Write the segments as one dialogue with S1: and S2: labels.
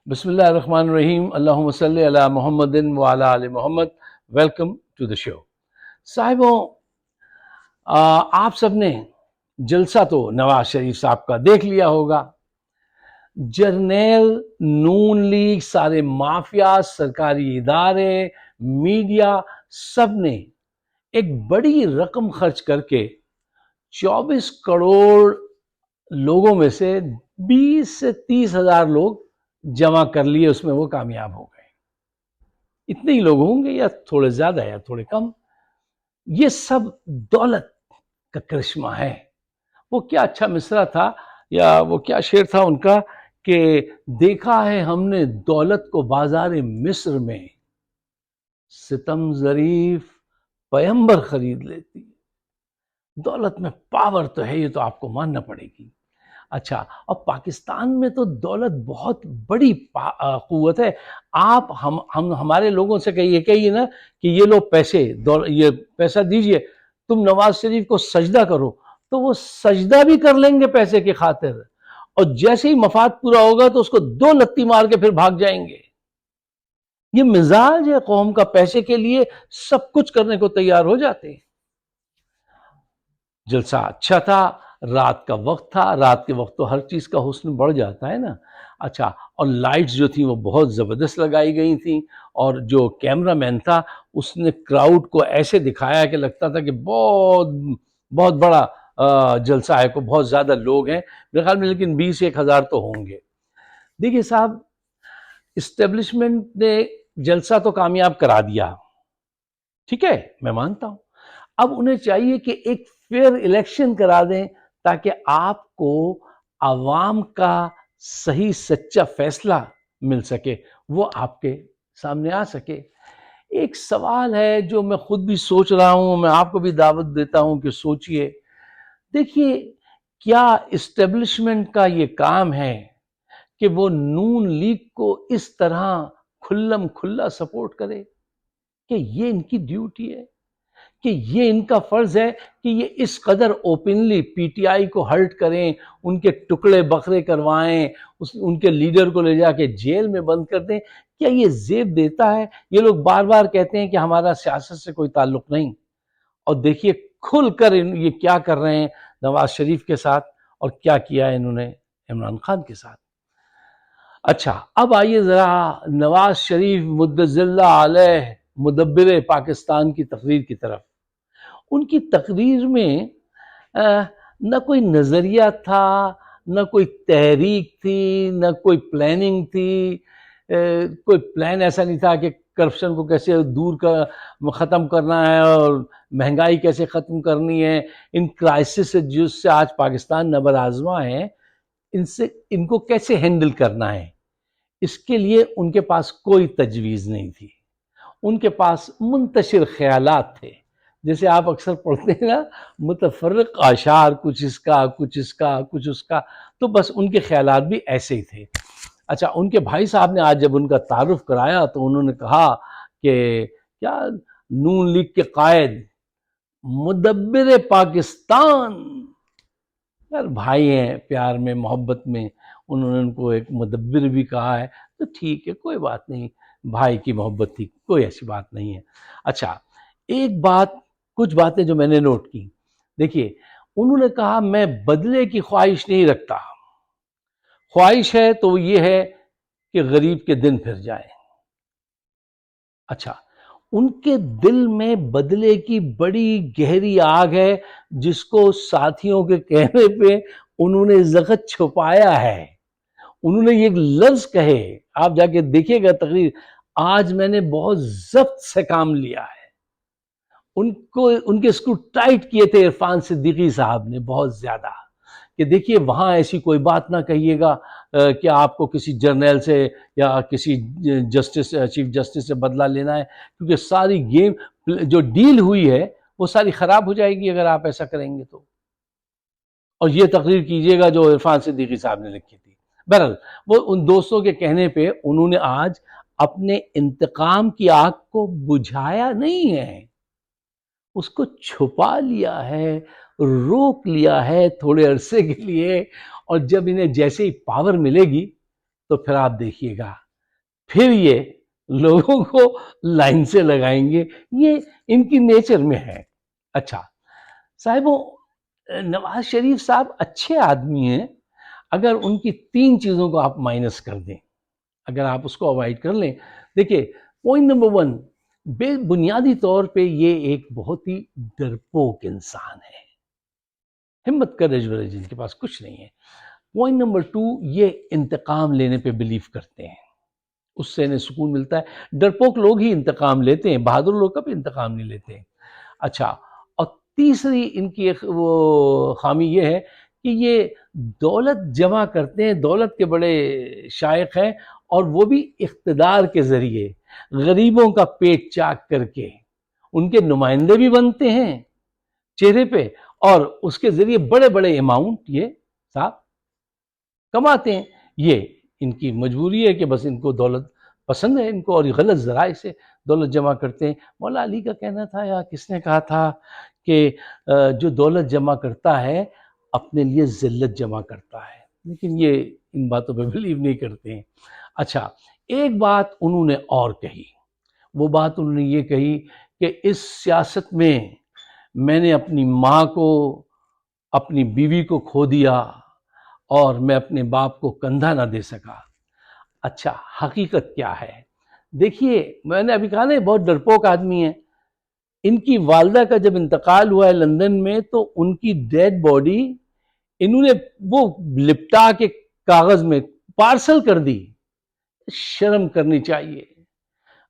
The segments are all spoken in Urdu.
S1: بسم اللہ الرحمن الرحیم، اللہم صلی علی محمد وعلی آل محمد۔ ویلکم ٹو دا شو۔ صاحبوں، آپ سب نے جلسہ تو نواز شریف صاحب کا دیکھ لیا ہوگا۔ جرنیل، نون لیگ، سارے مافیا، سرکاری ادارے، میڈیا، سب نے ایک بڑی رقم خرچ کر کے 24 کروڑ لوگوں میں سے 20 سے 30 ہزار لوگ جمع کر لیے، اس میں وہ کامیاب ہو گئے۔ اتنے ہی لوگ ہوں گے یا تھوڑے زیادہ یا تھوڑے کم۔ یہ سب دولت کا کرشمہ ہے۔ وہ کیا اچھا مصرع تھا یا وہ کیا شعر تھا ان کا کہ دیکھا ہے ہم نے دولت کو بازار مصر میں، ستم ظریف پیمبر خرید لیتی ہے۔ دولت میں پاور تو ہے، یہ تو آپ کو ماننا پڑے گی۔ اچھا، اور پاکستان میں تو دولت بہت بڑی قوت ہے۔ آپ ہمارے لوگوں سے کہیے نا کہ یہ لو پیسے، یہ پیسہ دیجئے، تم نواز شریف کو سجدہ کرو، تو وہ سجدہ بھی کر لیں گے پیسے کی خاطر، اور جیسے ہی مفاد پورا ہوگا تو اس کو 2 لتی مار کے پھر بھاگ جائیں گے۔ یہ مزاج ہے قوم کا، پیسے کے لیے سب کچھ کرنے کو تیار ہو جاتے ہیں۔ جلسہ اچھا تھا، رات کا وقت تھا، رات کے وقت تو ہر چیز کا حسن بڑھ جاتا ہے نا۔ اچھا، اور لائٹس جو تھیں وہ بہت زبردست لگائی گئی تھیں، اور جو کیمرہ مین تھا اس نے کراؤڈ کو ایسے دکھایا کہ لگتا تھا کہ بہت بہت بڑا جلسہ ہے، کو بہت زیادہ لوگ ہیں میرے خیال میں، لیکن 20-1 ہزار تو ہوں گے۔ دیکھیے صاحب، اسٹیبلشمنٹ نے جلسہ تو کامیاب کرا دیا، ٹھیک ہے، میں مانتا ہوں۔ اب انہیں چاہیے کہ ایک فیئر الیکشن کرا دیں تاکہ آپ کو عوام کا صحیح سچا فیصلہ مل سکے، وہ آپ کے سامنے آ سکے۔ ایک سوال ہے جو میں خود بھی سوچ رہا ہوں، میں آپ کو بھی دعوت دیتا ہوں کہ سوچئے۔ دیکھیے، کیا اسٹیبلشمنٹ کا یہ کام ہے کہ وہ نون لیگ کو اس طرح کھلم کھلا سپورٹ کرے؟ کہ یہ ان کی ڈیوٹی ہے، کہ یہ ان کا فرض ہے کہ یہ اس قدر اوپنلی پی ٹی آئی کو ہرٹ کریں، ان کے ٹکڑے بکھرے کروائیں، ان کے لیڈر کو لے جا کے جیل میں بند کر دیں؟ کیا یہ زیب دیتا ہے؟ یہ لوگ بار بار کہتے ہیں کہ ہمارا سیاست سے کوئی تعلق نہیں، اور دیکھیے کھل کر یہ کیا کر رہے ہیں نواز شریف کے ساتھ، اور کیا کیا ہے انہوں نے عمران خان کے ساتھ۔ اچھا، اب آئیے ذرا نواز شریف مدظلہ علیہ مدبر پاکستان کی تقریر کی طرف۔ ان کی تقریر میں نہ کوئی نظریہ تھا، نہ کوئی تحریک تھی، نہ کوئی پلاننگ تھی۔ کوئی پلان ایسا نہیں تھا کہ کرپشن کو کیسے ختم کرنا ہے اور مہنگائی کیسے ختم کرنی ہے، ان کرائسس سے جس سے آج پاکستان نبر آزما ہے، ان کو کیسے ہینڈل کرنا ہے، اس کے لیے ان کے پاس کوئی تجویز نہیں تھی۔ ان کے پاس منتشر خیالات تھے، جیسے آپ اکثر پڑھتے ہیں نا، متفرق اشعار، کچھ اس کا کچھ اس کا کچھ اس کا، تو بس ان کے خیالات بھی ایسے ہی تھے۔ اچھا، ان کے بھائی صاحب نے آج جب ان کا تعارف کرایا تو انہوں نے کہا کہ کیا نون لیگ کے قائد مدبر پاکستان، یار بھائی ہیں، پیار میں محبت میں انہوں نے ان کو ایک مدبر بھی کہا ہے، تو ٹھیک ہے، کوئی بات نہیں، بھائی کی محبت تھی، کوئی ایسی بات نہیں ہے۔ اچھا، ایک بات، کچھ باتیں جو میں نے نوٹ کی، دیکھیے انہوں نے کہا میں بدلے کی خواہش نہیں رکھتا، خواہش ہے تو وہ یہ ہے کہ غریب کے دن پھر جائیں۔ اچھا، ان کے دل میں بدلے کی بڑی گہری آگ ہے، جس کو ساتھیوں کے کہنے پہ انہوں نے زخم چھپایا ہے۔ انہوں نے یہ لفظ کہے، آپ جا کے دیکھیے گا تقریر، آج میں نے بہت ضبط سے کام لیا ہے۔ ان کے اسکرو ٹائٹ کیے تھے عرفان صدیقی صاحب نے بہت زیادہ، کہ دیکھیے وہاں ایسی کوئی بات نہ کہیے گا کہ آپ کو کسی جرنیل سے یا کسی چیف جسٹس سے بدلہ لینا ہے، کیونکہ ساری گیم جو ڈیل ہوئی ہے وہ ساری خراب ہو جائے گی اگر آپ ایسا کریں گے تو۔ اور یہ تقریر کیجئے گا جو عرفان صدیقی صاحب نے لکھی تھی۔ بہرحال، وہ ان دوستوں کے کہنے پہ انہوں نے آج اپنے انتقام کی آگ کو بجھایا نہیں ہے، اس کو چھپا لیا ہے، روک لیا ہے تھوڑے عرصے کے لیے، اور جب انہیں جیسے ہی پاور ملے گی تو پھر آپ دیکھیے گا پھر یہ لوگوں کو لائن سے لگائیں گے، یہ ان کی نیچر میں ہے۔ اچھا صاحبوں، نواز شریف صاحب اچھے آدمی ہیں اگر ان کی 3 چیزوں کو آپ مائنس کر دیں، اگر آپ اس کو اوائڈ کر لیں۔ دیکھیے پوائنٹ نمبر 1، بے بنیادی طور پہ یہ ایک بہت ہی ڈرپوک انسان ہے، ہمت کریج وریج ان کے پاس کچھ نہیں ہے۔ پوائنٹ نمبر 2، یہ انتقام لینے پہ بلیو کرتے ہیں، اس سے انہیں سکون ملتا ہے۔ ڈرپوک لوگ ہی انتقام لیتے ہیں، بہادر لوگ کبھی انتقام نہیں لیتے ہیں۔ اچھا، اور تیسری ان کی ایک وہ خامی یہ ہے کہ یہ دولت جمع کرتے ہیں، دولت کے بڑے شائق ہیں، اور وہ بھی اقتدار کے ذریعے غریبوں کا پیٹ چاک کر کے ان کے نمائندے بھی بنتے ہیں چہرے پہ، اور اس کے ذریعے بڑے بڑے اماؤنٹ یہ صاحب کماتے ہیں۔ یہ ان کی مجبوری ہے کہ بس ان کو دولت پسند ہے ان کو، اور یہ غلط ذرائع سے دولت جمع کرتے ہیں۔ مولا علی کا کہنا تھا یا کس نے کہا تھا کہ جو دولت جمع کرتا ہے اپنے لیے ذلت جمع کرتا ہے، لیکن یہ ان باتوں پہ بلیو نہیں کرتے ہیں۔ اچھا، ایک بات انہوں نے اور کہی، وہ بات انہوں نے یہ کہی کہ اس سیاست میں نے اپنی ماں کو، اپنی بیوی کو کھو دیا، اور میں اپنے باپ کو کندھا نہ دے سکا۔ اچھا، حقیقت کیا ہے؟ دیکھیے میں نے ابھی کہا نا بہت ڈرپوک آدمی ہیں۔ ان کی والدہ کا جب انتقال ہوا ہے لندن میں، تو ان کی ڈیڈ باڈی انہوں نے وہ لپٹا کے کاغذ میں پارسل کر دی۔ شرم کرنی چاہیے۔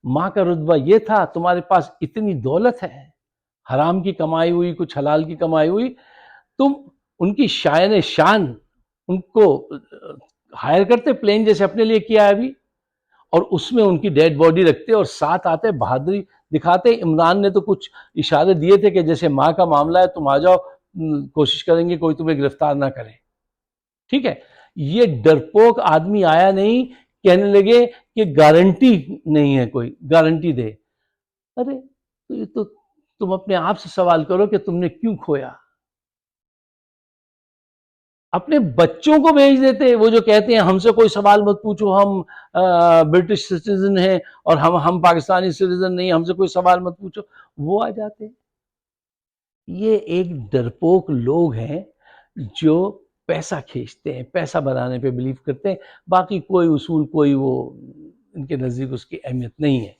S1: ماں کا رتبہ یہ تھا تمہارے پاس اتنی دولت ہے، حرام کی کمائی ہوئی کچھ حلال کی کمائی ہوئی، تم ان کی شائن شان ان کو ہائر کرتے پلین جیسے اپنے لیے کیا ہے ابھی، اور اس میں ان کی ڈیڈ باڈی رکھتے اور ساتھ آتے بہادری دکھاتے۔ عمران نے تو کچھ اشارے دیے تھے کہ جیسے ماں کا معاملہ ہے تم آ جاؤ، کوشش کریں گے کوئی تمہیں گرفتار نہ کرے، ٹھیک ہے۔ یہ ڈرپوک آدمی آیا نہیں کہنے لگے کہ گارنٹی نہیں ہے، کوئی گارنٹی دے۔ ارے تو یہ تو تم اپنے آپ سے سوال کرو کہ تم نے کیوں کھویا؟ اپنے بچوں کو بھیج دیتے، وہ جو کہتے ہیں ہم سے کوئی سوال مت پوچھو، ہم برٹش سٹیزن ہیں اور ہم پاکستانی سٹیزن نہیں، ہم سے کوئی سوال مت پوچھو، وہ آ جاتے۔ یہ ایک ڈرپوک لوگ ہیں جو پیسہ کھینچتے ہیں، پیسہ بنانے پہ بلیو کرتے ہیں، باقی کوئی اصول کوئی وہ ان کے نزدیک اس کی اہمیت نہیں ہے۔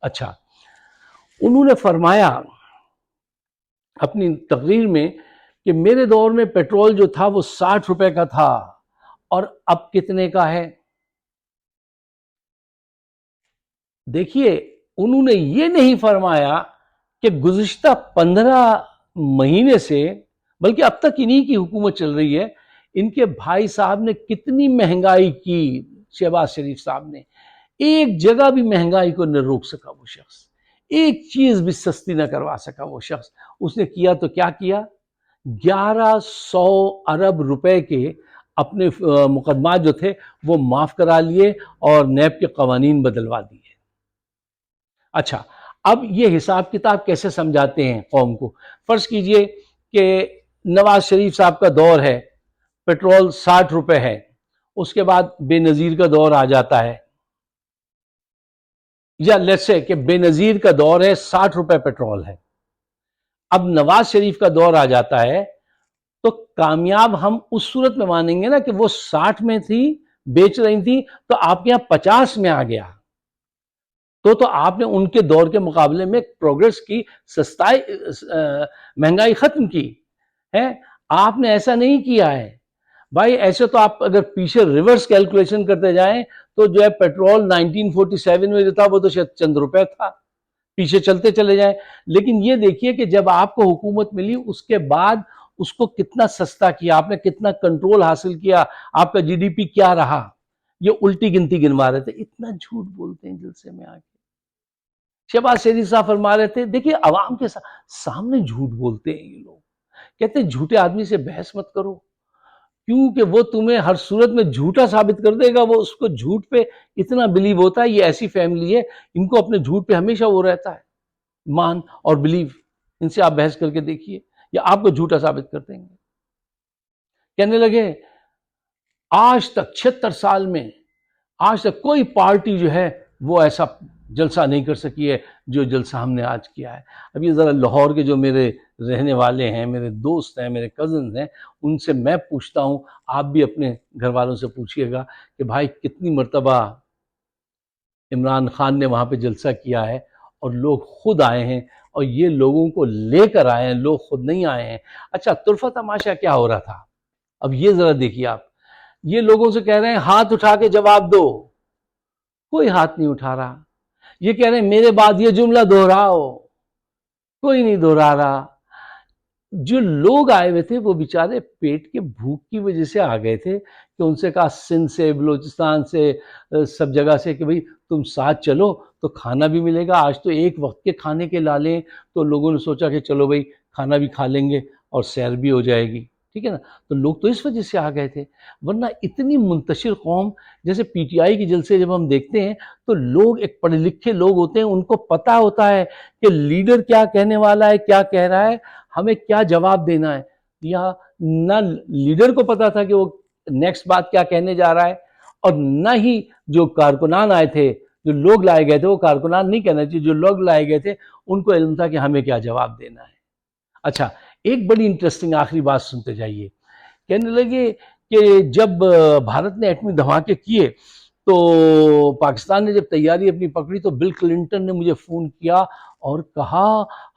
S1: اچھا، انہوں نے فرمایا اپنی تقریر میں کہ میرے دور میں پیٹرول جو تھا وہ 60 روپے کا تھا، اور اب کتنے کا ہے؟ دیکھیے انہوں نے یہ نہیں فرمایا کہ گزشتہ 15 مہینے سے، بلکہ اب تک انہی کی حکومت چل رہی ہے، ان کے بھائی صاحب نے کتنی مہنگائی کی۔ شہباز شریف صاحب نے ایک جگہ بھی مہنگائی کو نہ روک سکا وہ شخص، ایک چیز بھی سستی نہ کروا سکا وہ شخص۔ اس نے کیا تو کیا کیا؟ 1100 ارب روپے کے اپنے مقدمات جو تھے وہ معاف کرا لیے اور نیب کے قوانین بدلوا دیے۔ اچھا، اب یہ حساب کتاب کیسے سمجھاتے ہیں قوم کو؟ فرض کیجئے کہ نواز شریف صاحب کا دور ہے، پیٹرول 60 روپے ہے، اس کے بعد بے نظیر کا دور آ جاتا ہے، یا لیٹس سے کہ بے نظیر کا دور ہے 60 روپے پیٹرول ہے، اب نواز شریف کا دور آ جاتا ہے، تو کامیاب ہم اس صورت میں مانیں گے نا کہ وہ 60 میں تھی، بیچ رہی تھی، تو آپ کے یہاں 50 میں آ گیا، تو آپ نے ان کے دور کے مقابلے میں پروگریس کی، سستائی، مہنگائی ختم کی ہے۔ آپ نے ایسا نہیں کیا ہے بھائی۔ ایسے تو آپ اگر پیچھے ریورس کیلکولیشن کرتے جائیں تو جو ہے پیٹرول 1947 میں جو تھا وہ تو شاید چند روپے تھا، پیچھے چلتے چلے جائیں، لیکن یہ دیکھیے کہ جب آپ کو حکومت ملی اس کے بعد اس کو کتنا سستا کیا، آپ نے کتنا کنٹرول حاصل کیا، آپ کا جی ڈی پی کیا رہا۔ یہ الٹی گنتی گنوا رہے تھے، اتنا جھوٹ بولتے ہیں جلسے میں آ کے۔ شہباز شریف صاحب فرما رہے تھے دیکھیے عوام کے سامنے جھوٹ بولتے ہیں یہ لوگ، کہتے ہیں جھوٹے آدمی سے بحث مت کرو، کیونکہ وہ تمہیں ہر صورت میں جھوٹا ثابت کر دے گا، وہ اس کو جھوٹ پہ اتنا بلیو ہوتا ہے۔ یہ ایسی فیملی ہے ان کو اپنے جھوٹ پہ ہمیشہ وہ رہتا ہے مان اور بلیو۔ ان سے آپ بحث کر کے دیکھیے، یا آپ کو جھوٹا ثابت کر دیں گے۔ کہنے لگے آج تک 76 سال میں آج تک کوئی پارٹی جو ہے وہ ایسا جلسہ نہیں کر سکی ہے جو جلسہ ہم نے آج کیا ہے. اب یہ ذرا لاہور کے جو میرے رہنے والے ہیں، میرے دوست ہیں، میرے کزنز ہیں، ان سے میں پوچھتا ہوں، آپ بھی اپنے گھر والوں سے پوچھئے گا کہ بھائی کتنی مرتبہ عمران خان نے وہاں پہ جلسہ کیا ہے، اور لوگ خود آئے ہیں، اور یہ لوگوں کو لے کر آئے ہیں، لوگ خود نہیں آئے ہیں. اچھا، طرفہ تماشا کیا ہو رہا تھا؟ اب یہ ذرا دیکھیے آپ، یہ لوگوں سے کہہ رہے ہیں ہاتھ اٹھا کے جواب دو، کوئی ہاتھ نہیں اٹھا رہا. یہ کہہ رہے ہیں میرے بعد یہ جملہ دہراؤ، کوئی نہیں دہرا رہا. جو لوگ آئے ہوئے تھے وہ بیچارے پیٹ کے بھوک کی وجہ سے آ گئے تھے، کہ ان سے کہا سندھ سے، بلوچستان سے، سب جگہ سے کہ بھئی تم ساتھ چلو تو کھانا بھی ملے گا. آج تو ایک وقت کے کھانے کے لالیں، تو لوگوں نے سوچا کہ چلو بھئی کھانا بھی کھا لیں گے اور سیر بھی ہو جائے گی، ٹھیک ہے نا. تو لوگ تو اس وجہ سے آ گئے تھے، ورنہ اتنی منتشر قوم. جیسے پی ٹی آئی کے جلسے جب ہم دیکھتے ہیں تو لوگ، ایک پڑھے لکھے لوگ ہوتے ہیں، ان کو پتہ ہوتا ہے کہ لیڈر کیا کہنے والا ہے، کیا کہہ رہا ہے، ہمیں کیا جواب دینا ہے. یا نہ لیڈر کو پتا تھا کہ وہ نیکسٹ بات کیا کہنے جا رہا ہے، اور نہ ہی جو کارکنان آئے تھے، جو لوگ لائے گئے تھے، وہ کارکنان نہیں کہنا چاہیے، جو لوگ لائے گئے تھے ان کو علم تھا کہ ہمیں کیا جواب دینا ہے. اچھا، ایک بڑی انٹرسٹنگ آخری بات سنتے جائیے. کہنے لگے کہ جب بھارت نے ایٹمی دھماکے کیے تو پاکستان نے جب تیاری اپنی پکڑی تو بل کلنٹن نے مجھے فون کیا اور کہا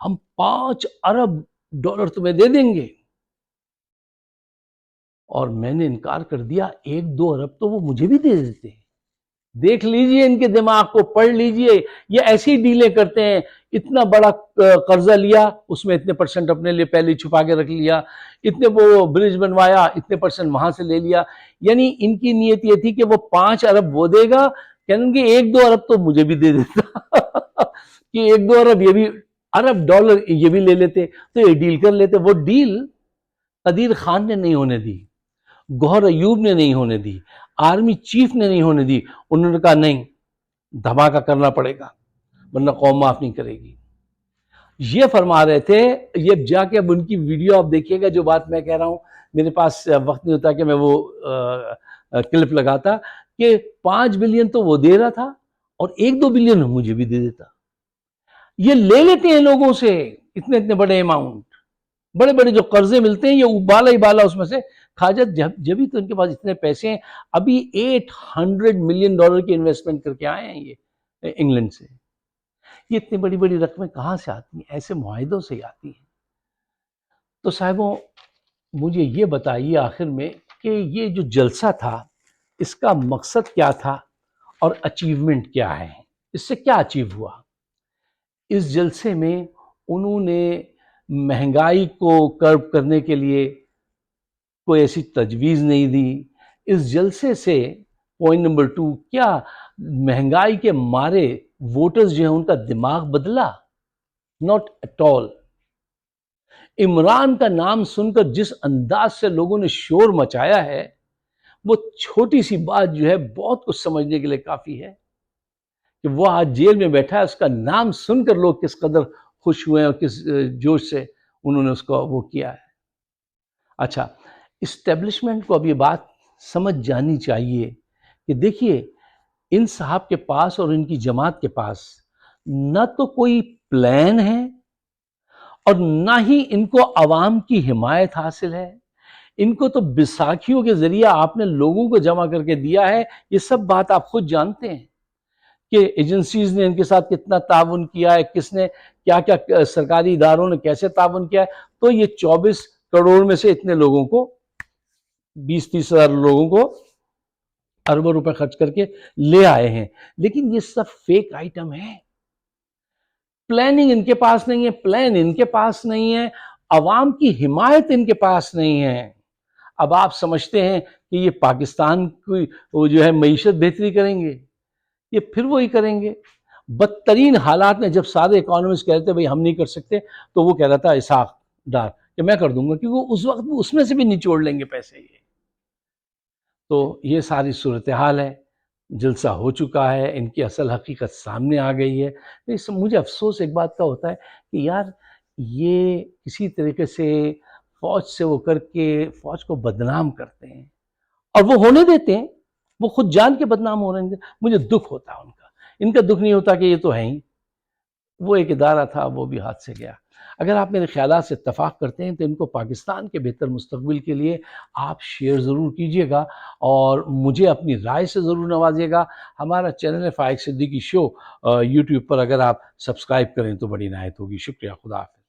S1: ہم 5 ارب ڈالر تمہیں دے دیں گے. اور میں نے انکار کر دیا، 1-2 ارب تو وہ مجھے بھی دے دیتے. دیکھ لیجئے ان کے دماغ کو، پڑھ لیجئے، یہ ایسی ڈیلیں کرتے ہیں. اتنا بڑا قرضہ لیا، اس میں اتنے پرسنٹ اپنے لیے پہلے چھپا کے رکھ لیا، اتنے وہ برج بنوایا، اتنے پرسنٹ وہاں سے لے لیا. یعنی ان کی نیت یہ تھی کہ وہ 5 ارب وہ دے گا، کہیں گے 1-2 ارب تو مجھے بھی دے دیتا کہ 1-2 ارب یہ بھی، ارب ڈالر یہ بھی لے لیتے تو یہ ڈیل کر لیتے. وہ ڈیل قدیر خان نے نہیں ہونے دی، گوہر ایوب نے نہیں ہونے دی، آرمی چیف نے نہیں ہونے دی. انہوں نے کہا نہیں، دھماکہ کرنا پڑے گا ورنہ قوم معاف نہیں کرے گی. یہ فرما رہے تھے. یہ جا کے اب ان کی ویڈیو آپ دیکھیے گا، جو بات میں کہہ رہا ہوں، میرے پاس وقت نہیں ہوتا کہ میں وہ کلپ لگاتا، کہ 5 بلین تو وہ دے رہا تھا اور 1-2 بلین مجھے بھی دے دیتا. یہ لے لیتے ہیں لوگوں سے اتنے اتنے بڑے اماؤنٹ، بڑے بڑے جو قرضے ملتے ہیں، یہ بالا ہی بالا اس میں سے کھا جاتے. جبھی تو ان کے پاس اتنے پیسے ہیں. ابھی $800 ملین کی انویسٹمنٹ کر کے آئے ہیں یہ انگلینڈ سے. یہ اتنی بڑی بڑی رقمیں کہاں سے آتی ہیں؟ ایسے معاہدوں سے ہی آتی ہیں. تو صاحبوں، مجھے یہ بتائیے آخر میں کہ یہ جو جلسہ تھا اس کا مقصد کیا تھا اور اچیومنٹ کیا ہے؟ اس سے کیا اچیو ہوا؟ اس جلسے میں انہوں نے مہنگائی کو کرب کرنے کے لیے کوئی ایسی تجویز نہیں دی. اس جلسے سے پوائنٹ نمبر 2، کیا مہنگائی کے مارے ووٹرز جو ہیں ان کا دماغ بدلا؟ Not at all. عمران کا نام سن کر جس انداز سے لوگوں نے شور مچایا ہے، وہ چھوٹی سی بات جو ہے بہت کچھ سمجھنے کے لیے کافی ہے کہ وہ آج جیل میں بیٹھا ہے. اس کا نام سن کر لوگ کس قدر خوش ہوئے ہیں اور کس جوش سے انہوں نے اس کو وہ کیا ہے. اچھا، اسٹیبلشمنٹ کو اب یہ بات سمجھ جانی چاہیے کہ دیکھیے، ان صاحب کے پاس اور ان کی جماعت کے پاس نہ تو کوئی پلان ہے اور نہ ہی ان کو عوام کی حمایت حاصل ہے. ان کو تو بیساکھیوں کے ذریعہ آپ نے لوگوں کو جمع کر کے دیا ہے. یہ سب بات آپ خود جانتے ہیں کہ ایجنسیز نے ان کے ساتھ کتنا تعاون کیا ہے، کس نے کیا کیا، سرکاری اداروں نے کیسے تعاون کیا ہے. تو یہ 24 کروڑ میں سے اتنے لوگوں کو، 20-30 ہزار لوگوں کو اربوں روپے خرچ کر کے لے آئے ہیں. لیکن یہ سب فیک آئٹم ہے. پلاننگ ان کے پاس نہیں ہے، پلان ان کے پاس نہیں ہے، عوام کی حمایت ان کے پاس نہیں ہے. اب آپ سمجھتے ہیں کہ یہ پاکستان کی وہ جو ہے معیشت بہتری کریں گے؟ یہ پھر وہی کریں گے. بدترین حالات میں جب سارے اکانومسٹ کہتے ہیں بھئی ہم نہیں کر سکتے، تو وہ کہہ رہا تھا اسحاق ڈار کہ میں کر دوں گا، کیونکہ اس وقت اس میں سے بھی نچوڑ لیں گے پیسے. یہ تو یہ ساری صورتحال ہے. جلسہ ہو چکا ہے، ان کی اصل حقیقت سامنے آ گئی ہے. مجھے افسوس ایک بات کا ہوتا ہے کہ یار، یہ کسی طریقے سے فوج سے وہ کر کے فوج کو بدنام کرتے ہیں اور وہ ہونے دیتے ہیں. وہ خود جان کے بدنام ہو رہے ہیں. مجھے دکھ ہوتا ہے ان کا دکھ نہیں ہوتا کہ یہ تو ہیں ہی. وہ ایک ادارہ تھا، وہ بھی ہاتھ سے گیا. اگر آپ میرے خیالات سے اتفاق کرتے ہیں تو ان کو پاکستان کے بہتر مستقبل کے لیے آپ شیئر ضرور کیجئے گا اور مجھے اپنی رائے سے ضرور نوازیے گا. ہمارا چینل ہے فائق صدیقی شو یوٹیوب پر، اگر آپ سبسکرائب کریں تو بڑی عنایت ہوگی. شکریہ. خدا حافظ.